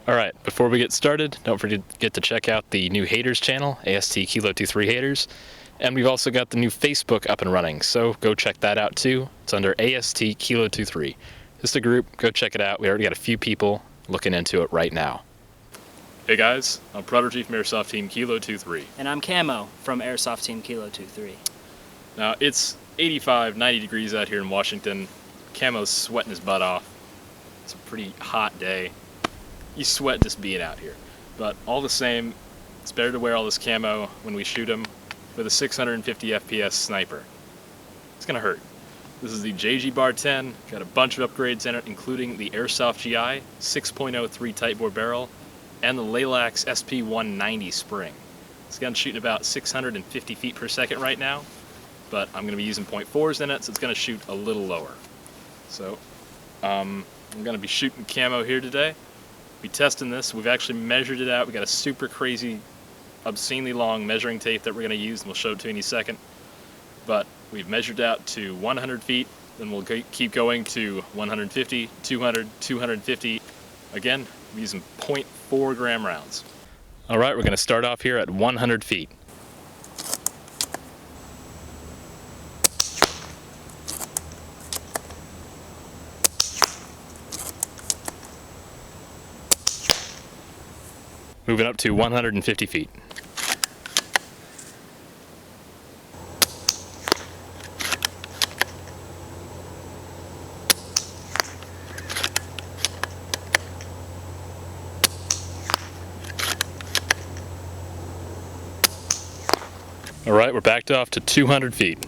Alright, before we get started, don't forget to check out the new haters channel, ASTKilo23 haters, and we've also got the new Facebook up and running, so go check that out too. It's under ASTKilo23. Just a group, go check it out. We already got a few people looking into it right now. Hey guys, I'm Prodigy from Airsoft Team Kilo23. And I'm Camo from Airsoft Team Kilo23. Now, it's 85, 90 degrees out here in Washington. Camo's sweating his butt off. It's a pretty hot day. You sweat just being out here. But all the same, it's better to wear all this camo when we shoot him with a 650 FPS sniper. It's gonna hurt. This is the JG Bar-10, got a bunch of upgrades in it, including the AirsoftGI 6.03 tight bore barrel and the Laylax SP190 spring. This gun's shooting about 650 feet per second right now, but I'm gonna be using .4s in it, so it's gonna shoot a little lower. So, I'm gonna be shooting camo here today. Be testing this. We've actually measured it out. We got a super crazy, obscenely long measuring tape that we're going to use, and we'll show it to you in a second. But we've measured out to 100 feet, then we'll keep going to 150, 200, 250. Again, we're using .4 gram rounds. All right, we're going to start off here at 100 feet. Moving up to 150 feet. All right, we're backed off to 200 feet.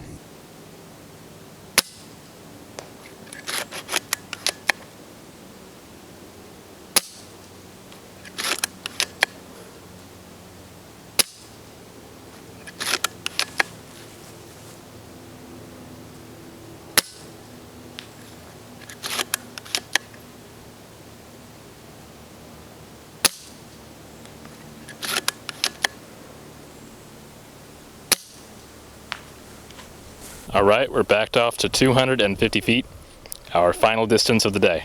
All right, we're backed off to 250 feet, our final distance of the day.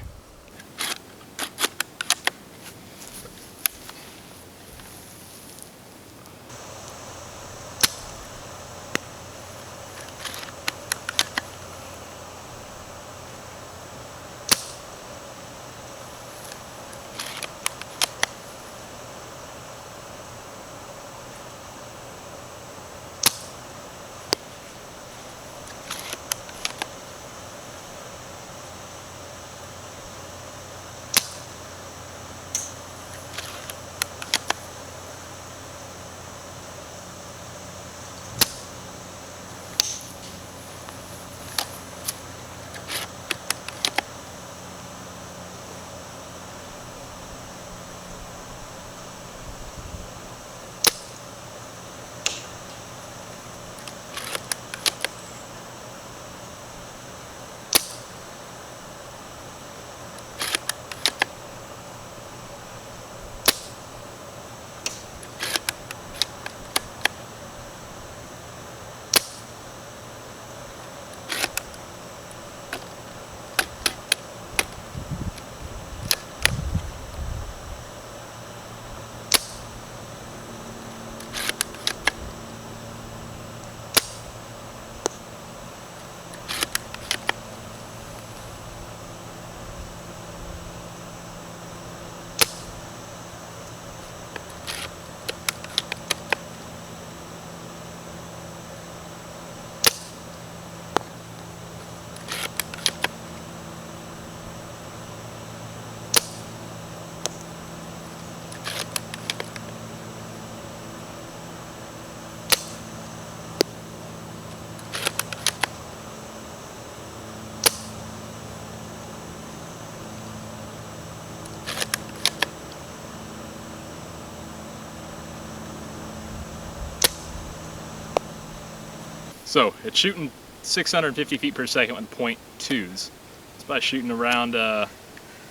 So it's shooting 650 feet per second with .2s. It's by shooting around, I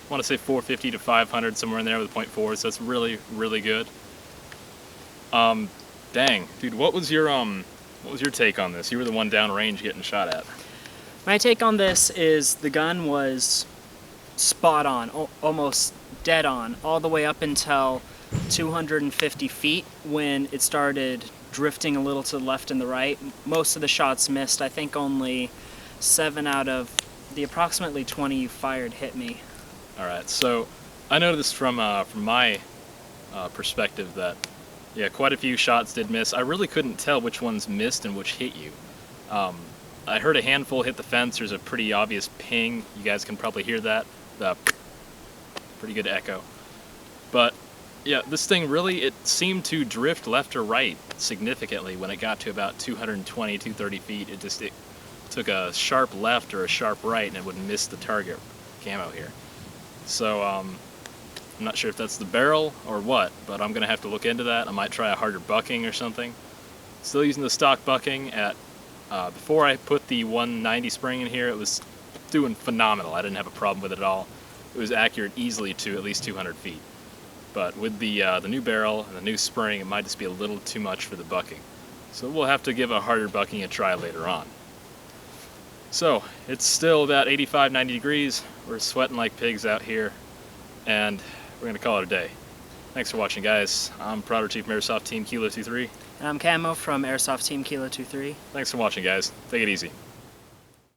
want to say 450 to 500, somewhere in there with .4, so it's really, really good. Dang, dude, what was your What was your take on this? You were the one downrange getting shot at. My take on this is the gun was spot on, almost dead on, all the way up until 250 feet when it started drifting a little to the left and the right. Most of the shots missed. I think only 7 out of the approximately 20 you fired hit me. All right, so I noticed from my perspective that, yeah, quite a few shots did miss. I really couldn't tell which ones missed and which hit you. I heard a handful hit the fence. There's a pretty obvious ping. You guys can probably hear that. The pretty good echo. But yeah, this thing really, it seemed to drift left or right significantly when it got to about 220, 230 feet. It took a sharp left or a sharp right and it would miss the target camo here. So I'm not sure if that's the barrel or what, but I'm gonna have to look into that. I might try a harder bucking or something. Still using the stock bucking at, before I put the 190 spring in here, it was doing phenomenal. I didn't have a problem with it at all. It was accurate easily to at least 200 feet. But with the new barrel and the new spring, it might just be a little too much for the bucking. So we'll have to give a harder bucking a try later on. So it's still about 85, 90 degrees. We're sweating like pigs out here, and we're gonna call it a day. Thanks for watching, guys. I'm Prodigy from Airsoft Team Kilo23. And I'm Camo from Airsoft Team Kilo23. Thanks for watching, guys. Take it easy.